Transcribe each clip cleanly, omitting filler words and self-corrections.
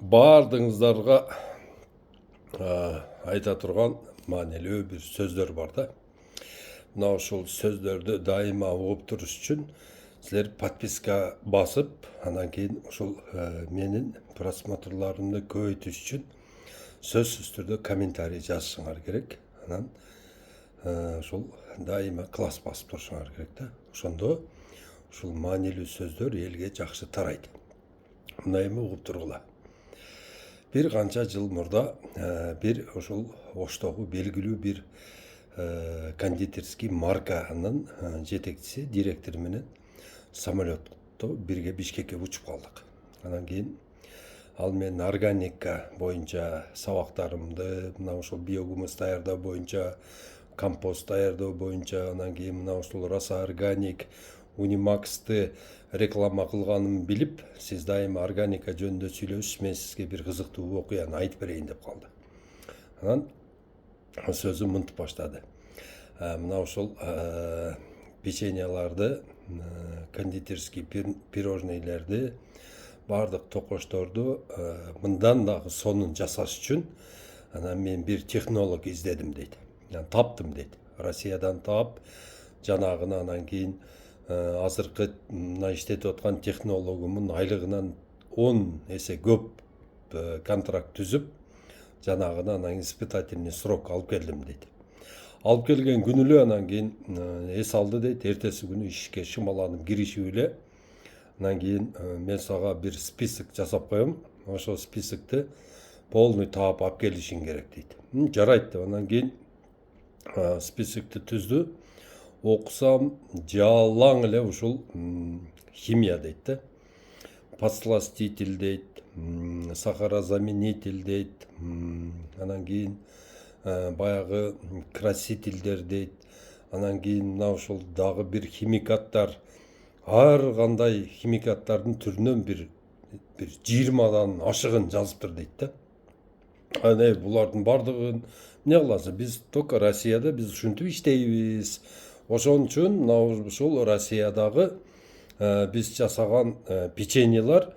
Бардыңыздарға айта тұрған маанилүү бир сөздөр бар да. Мына ушул сөздөрдү дайыма угуп туруш үчүн силер подписка басып, анан кийин ушул менин просмотрларымды көбөйтүш үчүн сөзсүз түрдө комментарий жазышыңар керек. Анан ушул дайыма класс басып турушуңар керек да. Ошондо ушул маанилүү сөздөр элге жакшы тарайт. Мына эми угуп тургула. Bir kança жыл мурда bir ошол Оштогу белгилүү bir кондитерский марканын жетекчиси, директору менен самолетто бирге Бишкекке учуп калдык. Анан кийин ал менин органика боюнча сабактарымды, мына ошол биогумус даярдоо боюнча, компост даярдоо боюнча, анан кийин мына ушул Раса органик, Унимаксты реклама кылганын билип, сиз дайыма органика жөнүндө сүйлөшүш, мен сизге бир кызыктуу окуяны айтып берейин деп калды. Анан сөзү мынтип баштады. Мына ушул печеньяларды, кондитерский пирожныйлерди, бардык токошторду мындан дагы сонун жасаш үчүн анан мен бир технолог издедим дейт. Таптым дейт. Россиядан таап, жанагына анан кийин азыркы мына иштетип аткан технологумун айлыгынан 10 эсе көп контракт түзүп, жанагына анан испытательный срок алып келдим дейт. Алып келген күнү эле анан кийин эс алды дейт, эртеси күнү ишке шымаланып киришип эле анан кийин мен сага бир список жасап коем, ошол списокты полный таап алып келишиң керек дейт. Жарайт деп анан кийин списокты түздү. Окусам жалаң эле ушул химия дейт да. Подсластитель дейт, сахарозаменитель дейт, анан кийин баягы красительдер дейт, анан кийин мына ушул дагы бир химикаттар, ар кандай химикаттардын түрүнөн бир 20дан ашыгын жазыптыр дейт да. Анан булардын бардыгын эмне кыласыз? Биз только Россияда биз ушинтип иштейбиз. Ошон үчүн мына ушул Россиядагы биз жасаган печеньелар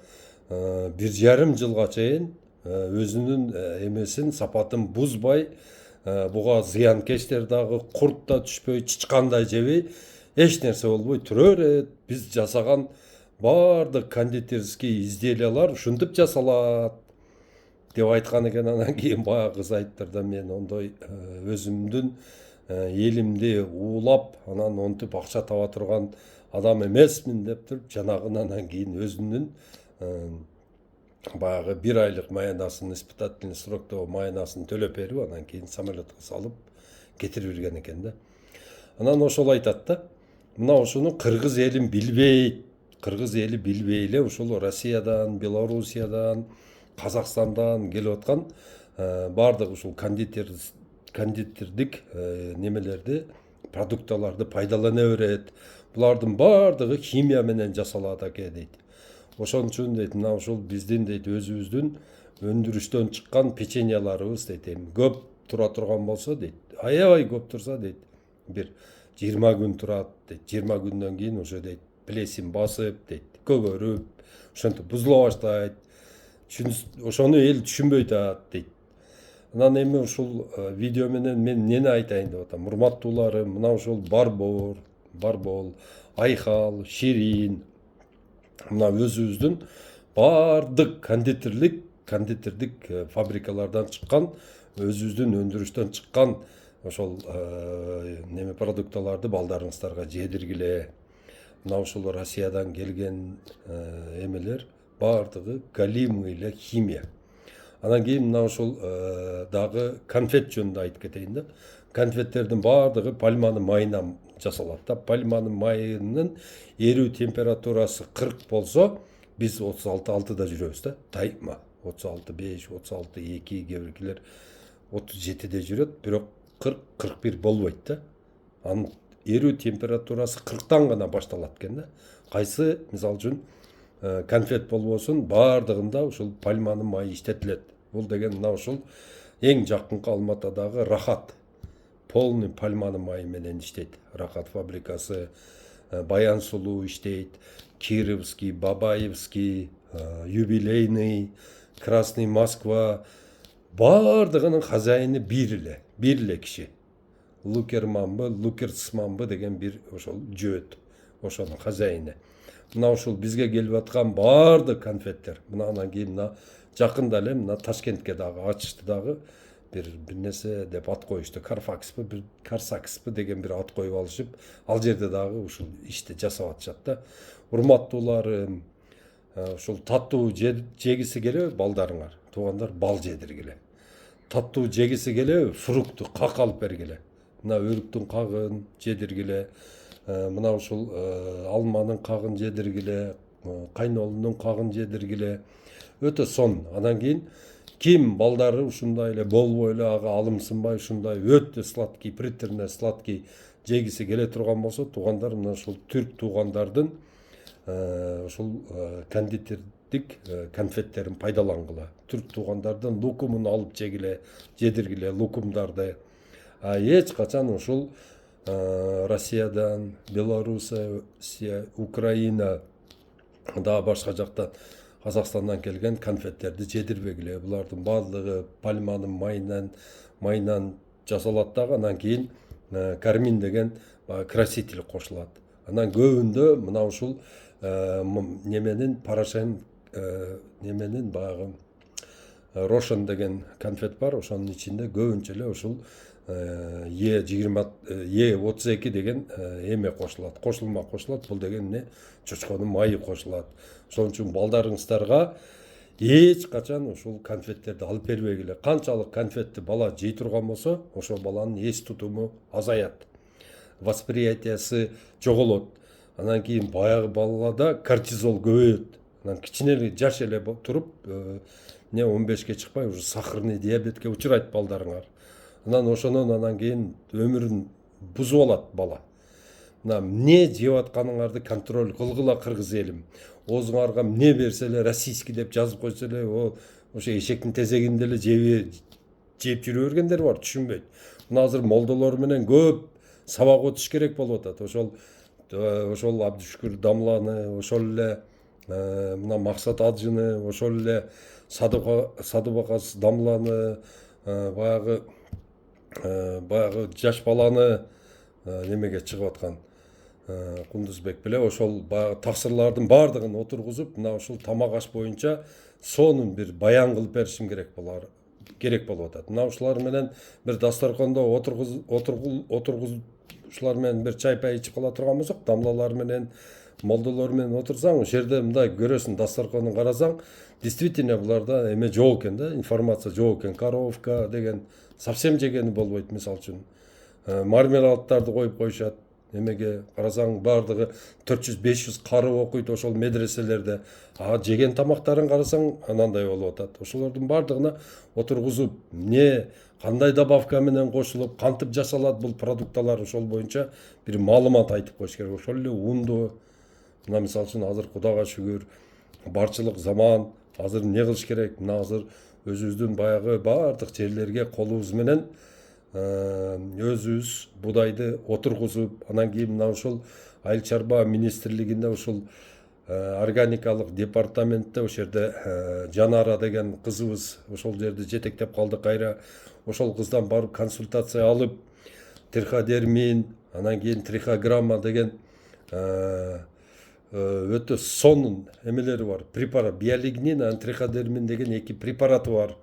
1,5 жылга чейин өзүнүн эмесин, сапатын бузбай, буга зыянкечтер дагы, курт да түшпөй, чычкан да жебей, эч нерсе болбой тура берет. Биз жасаган бардык кондитерский изделиялар ушинтип жасалат деп айткан экен. Анан кийин баягы кыз айттыр да, мен ондой өзүмдүн элимди уулап, анан онтип акча таба турган адам эмесмин деп туруп, жанагын анан кийин өзүнүн баягы 1 айлык маянасын, испытательный срокто маянасын төлөп берип, анан кийин самолетко салып кетирип берген экен да. Анан ошол айтат да, мына ушуну кыргыз элин билбейт. Кыргыз эли билбей эле ушул Россиядан, Белоруссиядан, Казакстандан келип аткан бардык ушул кондитердик немелерди, продукталарды пайдалана берет. Булардын бардыгы химия менен жасалат экен дейт. Ошон үчүн дейт, мына ушул биздин дейт өзүбүздүн өндүрүштөн чыккан печеньяларыбыз дейт, эми көп тура турган болсо дейт, аябай көп турса дейт, бир 20 күн турат дейт. 20 күндөн кийин уже дейт плесень басып дейт, көгөрүп, ошентип бузула баштайт. Ошону эл түшүнбөй атат дейт. Анан эми ушул видео менен мен эмнени айтайын деп атам? Урматтууларым, мына ушул Барбол, Айхал, Ширин, мына өзүбүздүн бардык кондитердик фабрикалардан чыккан, өзүбүздүн өндүрүштөн чыккан ошол неме продукталарды балдарыңыздарга жедиргиле. Мына ушул Россиядан келген эмелер бардыгы галимый эле химия. Анан кийин мына ушул дагы конфет жөнүндө айтып кетейин да. Конфеттердин бардыгы пальманын майынан жасалат да. Пальманын майынын эрүү температурасы 40 болсо, биз 36-6да жүрөбүз да. Тайма 36,5, 36,2, кээ биркилер 37де жүрөт, бирок 40-41 болбойт да. Анын эрүү температурасы 40тан гана башталат экен да. Кайсы мисалы үчүн конфет болбосун, бардыгында ушул пальманын майы иштетилет. Бул деген мына ушул эң жакынкы Алматадагы Рахат полный пальманын майы менен иштейт. Рахат фабрикасы, Баян Сулуу иштейт, Кировский, Бабаевский, Юбилейный, Красный Москва бардығының хозяйыны бир эле киши. Лукерманбы, Лукерцманбы деген бир ошол жөөт. Ошонун хозяйыны. Мына ушул бизге келип аткан бардык конфеттер. Мына анан кийин мына жакында эле мына Ташкентке дагы ачышты дагы бир нерсе деп ат коюшту. Карфакспы, бир Карсакспы деген бир ат коюп алышып, ал жерде дагы ушул ишти жасап атышат да. Урматтууларым, ушул таттуу жегиси келеби балдарыңар? Туугандар бал жедиргиле. Таттуу жегиси келеби фрукту как алып бергиле. Мына өрүктүн кагын жедиргиле. Мына ушул алманын кагын жедиргиле, кайнолунун кагын жедиргиле. Өтө сон. Анан кийин ким балдары ушундай эле болбой эле ага алымсынбай ушундай өтө сладкий, приторный сладкий жегиси келе турган болсо, туугандар мына ушул түрк туугандардын ушул кондитердик конфеттерин пайдалангыла. Түрк туугандардын лукумун алып жегиле, жедиргиле лукумдарды. Эч качан ушул Россиядан, Белоруссия, Украина, дагы башка жактан Казакстандан келген конфеттерди жедирбегиле. Булардын баардыгы пальманын майынан жасалат дагы, анан кийин кармин деген краситель кошулат. Анан көбүндө мына ушул неменин Порошен неменин багы Рошен деген конфет бар. Ошонун ичинде көбүнчө эле ушул Е32 деген эме кошулат. Кошулма кошулат. Бул деген эмне? Чочконун майы кошулат. Ошон үчүн балдарыңыздарга эч качан ушул конфеттерди алып бербегиле. Канчалык конфетти бала жей турган болсо, ошол баланын эс тутуму азаят. Восприятиясы жоголот. Анан кийин баягы балада кортизол көбөйөт. Анан кичине жаш эле туруп, 15ке чыкпай уже сахарный диабетке учурайт балдарыңар. Анан ошонун анан кийин өмүрүн бузуп алат бала. Мына эмне жеп атканыңарды контроль кылгыла, кыргыз элим. Оозуңарга эмне берсе эле российский деп жазып койсо эле, ошо эшектин тезегинде эле жеп жүрө бергендер бар, түшүнбөйт. Мына азыр молдолор менен көп сабак өтүш керек болуп атат. Ошол Абдушкүр Дамланы, ошол эле мына Максат Аджыны, ошол эле Садыбакас Дамланы, баягы жаш баланы немеге чыгып аткан Кундузбек беле ошол баягы таксырлардын баардыгын отургузуп, мына ушул тамак аш боюнча сонун бир баян кылып беришим керек болуп атат. Мына ушулар менен бир дасторкондо ушулар менен бир чай пай ичип кала турган болсок, дамлалар менен, молдолор менен отурсаң, ошол жерде мындай көрөсүң, дасторконун карасаң, действительно буларда эме жок экен да, информация жок экен. Коровка деген совсем жегени болбойт, мисалы үчүн. Мармеладтарды коюп коюшат. Эмеге карасаң баардыгы 400-500 кары окуйт ошол медреселерде. Жеген тамактарын карасаң анандай болуп атат. Ошолордун баардыгына отургузуп, кандай добавка менен кошулуп, кантип жасалат бул продукталар, ошол боюнча бир маалымат айтып коюш керек. Ошол эле унду, мына мисалы үчүн азыр Кудайга шүгүр, барчылык заман, азыр эмне кылыш керек? Мына азыр өзүбүздүн баягы баардык жерлерге колубуз менен өзүбүз будайды отургузуп, анан кийин мына ушул Айыл чарба министрлигинде ушул органикалык департаментте ошол жерде Жанара деген кызыбыз ошол жерде жетектеп калдык. Кайра ошол кыздан барып консультация алып, триходермин, анан кийин трихограмма деген өтө сонун эмелери бар. Препарат биолигнин, анан триходермин деген 2 препараты бар.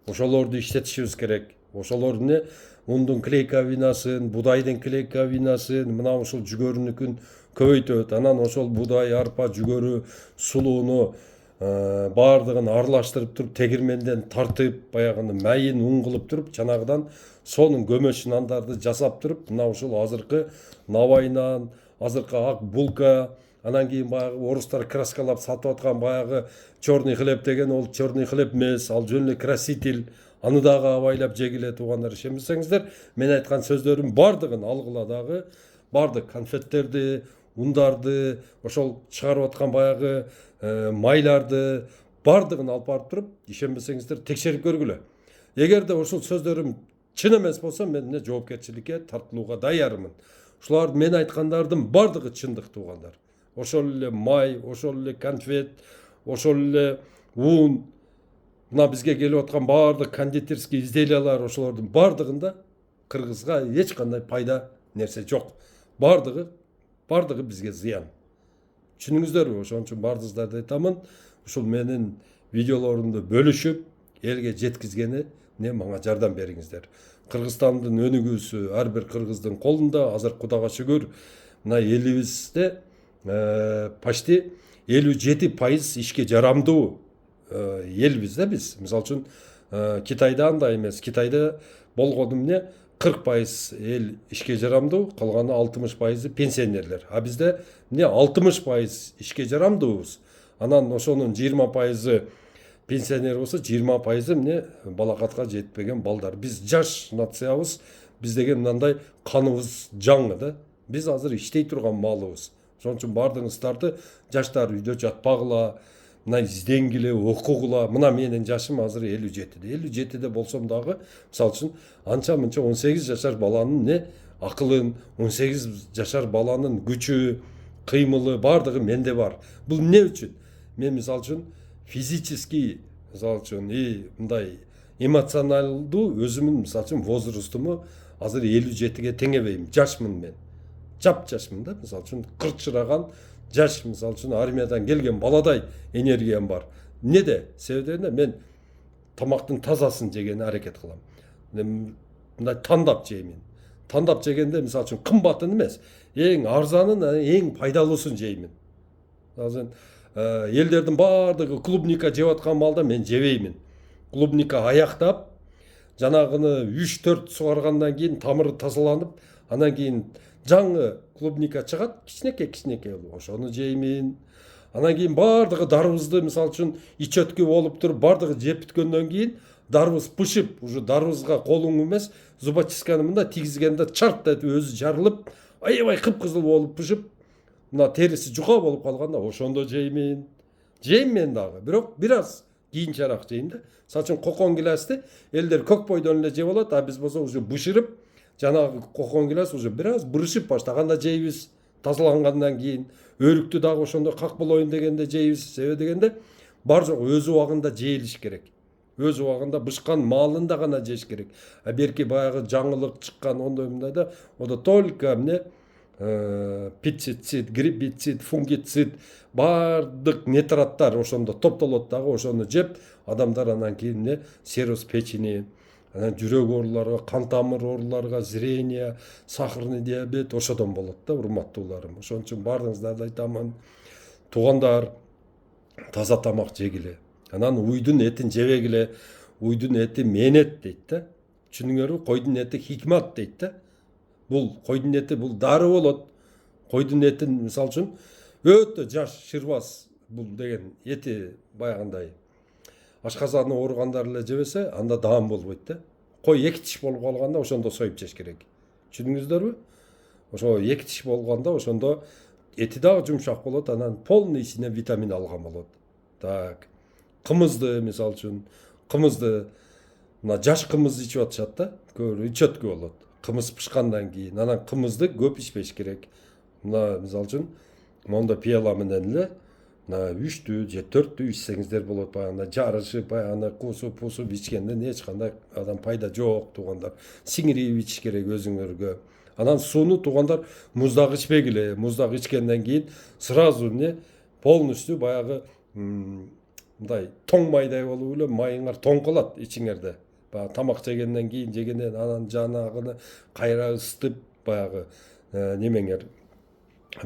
Ошолорду иштетишибиз керек. Ошолор эмне? Ундун клейковинасын, будайдын клейковинасын, мына ушул жүгөрүнүкүн көбөйтөт. Анан ошол будай, арпа, жүгөрү, сулууну баардыгын аралаштырып туруп, тегирменден тартып, баягыны майын ун кылып туруп, жанагыдан сонун көмөч нандарды жасап туруп, мына ушул азыркы навайнан, азыркы ак булка, анан кийин баягы орустар краскалап сатып аткан баягы черный хлеб деген, ол черный хлеб эмес, ал жөн эле краситель. Аны дагы абайлап жегиле, туугандар. Ишенбесеңиздер, мен айткан сөздөрүм баардыгын алгыла дагы, баардык конфеттерди, ундарды, ошол чыгарып аткан баягы майларды баардыгын алып барып туруп, ишенбесеңиздер, текшерип көргүлө. Эгерде ошол сөздөрүм чын эмес болсо, мен жоопкерчиликке тартылууга даярмын. Ушулар мен айткандардын баардыгы чындык, туугандар. Ошол эле май, ошол эле конфет, ошол эле ун, мына бизге келип аткан баардык кондитерский изделиялар ошолордун баардыгында кыргызга эч кандай пайда нерсе жок. Баардыгы бизге зыян. Түшүнүңүздөрбү? Ошон үчүн баардыгыңыздарды айтамын, ушул менин видеолорумду бөлүшүп, элге жеткизгени мага жардам бериңиздер. Кыргызстандын өнүгүүсү ар бир кыргыздын колунда. Азыр Кудайга шүгүр, мына элибизде почти 57% ишке жарамдуу элбиз да биз. Мисалы үчүн Китайда андай эмес. Китайда болгону эмне 40% эл ишке жарамдуу, калганы 60% пенсионерлер. А бизде эмне 60% ишке жарамдуубуз. Анан ошонун 20% пенсионер болсо, 20% эмне балакатка жетпеген балдар. Биз жаш нациябыз. Биз деген мындай каныбыз жаңы да. Биз азыр иштей турган маалыбыз. Ошон үчүн баардыгыңыздарды жаштар үйдө жатпагыла, мына изденгиле, окугула. Мына менин жашым азыр 57'de. 57'de болсом дагы, мисалы үчүн анча мынча 18 жашар баланын акылын, 18 жашар баланын күчү, кыймылы баардыгы менде бар. Бул эмне үчүн? Мен мисалы үчүн физический, мисалы үчүн мындай эмоционалдуу өзүмүн мисалы үчүн возрастымы азыр 57'ge теңебейм. Жашмын мен. Жап-жашмын да, мисалы үчүн кырчыраган жаш, мисалы үчүн армиядан келген баладай энергиям бар. Неде? Себеби мен тамактын тазасын жегени аракет кылам. Мындай тандап жеймин. Тандап жегенде мисалы үчүн кымбатын эмес, эң арзанын, эң пайдалуусун жеймин. Азыр элдердин баардыгы клубника жеп аткан маалда мен жебеймин. Клубника аяктап, жанагыны 3-4 сугаргандан кийин тамыры тазаланып, анан кийин жаңы клубника чыгат, кичинекей ошону жеймин. Анан кийин баардыгы дарыбызды мисалы үчүн ич өткү болуп туруп, баардыгы жеп бүткөндөн кийин дарыбыз пышып, уже дарыбызга колуң эмес, зубочистканы мындай тийгизгенде чарт этип өзү жарылып, аябай кыпкызыл болуп пышып, мына териси жука болуп калганда ошондо жеймин. Жейм мен дагы, бирок бир аз кийинчерээк жейм да. Мисалы үчүн кокон гиласты элдер көк бойдон эле жеп алат, а биз болсо уже бышырып, жанагы кокон гилас уже бир аз бырышып баштаганда жейбиз. Тазалангандан кийин өрүктү дагы ошондо как болоюн дегенде жейбиз. Себеби дегенде бар жок өз убагында жейилиш керек. Өз убагында бышкан маалында гана жеш керек. А берки баягы жаңылык чыккан ондой мындайда ода только эмне пестицид, гербицид, фунгицид, баардык нитраттар ошондо топтолот дагы, ошону жеп адамдар анан кийин эмне цирроз печени, анан жүрөк ооруларга, кан тамыр ооруларга, зрение, сахарный диабет ошодон болот да, урматтууларым. Ошон үчүн баардыгыңыздарды айтамын, туугандар, таза тамак жегиле. Анан уйдун этин жебегиле. Уйдун эти менет дейт да. Түшүнүңөрбү? Койдун эти хикмат дейт да. Бул койдун эти бул дары болот. Койдун этин мисалы үчүн өтө жаш шырбас бул деген эти баягындай ашказаны ооругандар эле жебесе, анда даам болбойт да. Кой эки тиш болуп калганда ошондо союп жеш керек. Түшүндүңүздөрбү? Ошо эки тиш болгондо ошондо эти дагы жумшак болот, анан полный ичине витамин алган болот. Так. Кымызды мисалы үчүн, кымызды мына жаш кымыз ичип атышат да, көбүрөөк ич өткү болот. Кымыз пышкандан кийин, анан кымызды көп ичпеш керек. Мына мисалы үчүн мондо пияла менен эле мына 3'түү же 4'түү ичсеңиздер болот. Баягы жарышып, баягы кусуп ичкенден эч кандай адам пайда жок, туугандар. Сиңирип ичиш керек өзүңөргө. Анан сууну туугандар муздак ичпегиле. Муздак ичкенден кийин сразу эмне полностью баягы мындай тоң майдай болуп эле майыңар тоң калат ичиңерде. Баягы тамак жегенден кийин жегенен анан жанагыны кайра ысытып баягы немеңер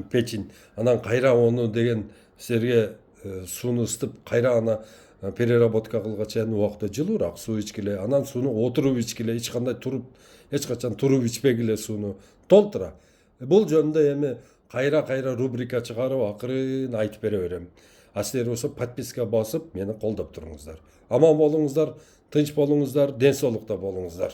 печень, анан кайра ону деген силерге сууну ысытып кайра ана переработка кылгача убакта жылуураак суу ичкиле. Анан сууну отуруп ичкиле, эч кандай туруп, эч качан туруп ичпегиле сууну. Толтура. Бул жөнүндө эми кайра рубрика чыгарып акырын айтып бере берем. А силер болсо подписка басып мени колдоп туруңуздар. Аман болуңуздар, тынч болуңуздар, ден соолукта болуңуздар.